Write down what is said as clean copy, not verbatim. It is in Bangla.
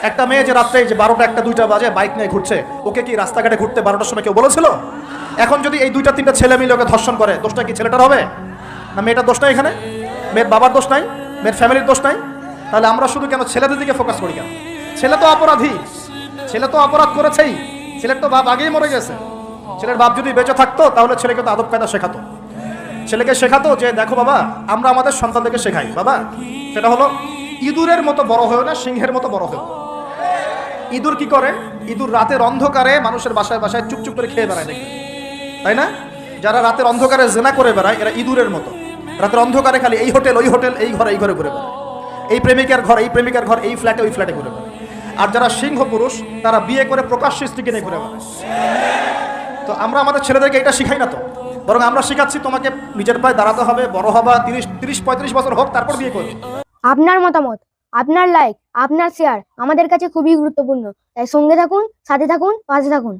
একটা মেয়ে যে রাত্রে যে 12টা 1টা 2টা বাজে বাইক নিয়ে ঘুরছে, ওকে কি রাস্তাঘাটে ঘুরতে 12টার সময় কেউ বলেছিল? এখন যদি এই 2টা 3টা ছেলে মিলে ওকে ধর্ষণ করে, দোষটা কি ছেলেটার হবে না মেয়েটার দোষ নাই? এখানে মেয়ের বাবার দোষ নাই, মেয়ের ফ্যামিলির দোষ নাই? তাহলে আমরা শুধু কেন ছেলেদের দিকে ফোকাস করি কেন? ছেলে তো অপরাধী, ছেলে তো অপরাধ করেছেই, ছেলের তো বাপ আগেই মরে গেছে। ছেলের বাপ যদি বেঁচে থাকতো তাহলে ছেলেকে তো আদব কায়দা শেখাতো, ছেলেকে শেখাতো যে দেখো বাবা, আমরা আমাদের সন্তানদেরকে শেখাই বাবা, সেটা হলো ইঁদুরের মতো বড় হয়েও না, সিংহের মতো বড় হয়েও। ইঁদুর কি করে? ইঁদুর রাতের অন্ধকারে মানুষের বাসায় বাসায় চুপচুপ করে খেয়ে বেড়ায়, দেখবে তাই না? যারা রাতের অন্ধকারে জেনা করে বেড়ায় এরা ইঁদুরের মতো, রাতের অন্ধকারে খালি এই হোটেল ওই হোটেল, এই ঘরে ঘুরে বেড়ায়, এই প্রেমিকার ঘর এই প্রেমিকার ঘর, এই ফ্ল্যাটে ওই ফ্ল্যাটে ঘুরে বেড়ায়। আর যারা সিংহ পুরুষ তারা বিয়ে করে প্রকাশ্য স্ত্রীকে নিয়ে ঘুরে বেড়ায়। তো আমরা আমাদের ছেলেদেরকে এটা শিখাই না তো, বরং আমরা শিখাচ্ছি তোমাকে নিজের পায়ে দাঁড়াতে হবে, বড় হবা, 30-35 বছর হোক, তারপর বিয়ে করবে। আপনার মতামত, আপনার লাইক, আপনার শেয়ার আমাদের কাছে খুবই গুরুত্বপূর্ণ। তাই সঙ্গে থাকুন, সাথে থাকুন, পাশে থাকুন।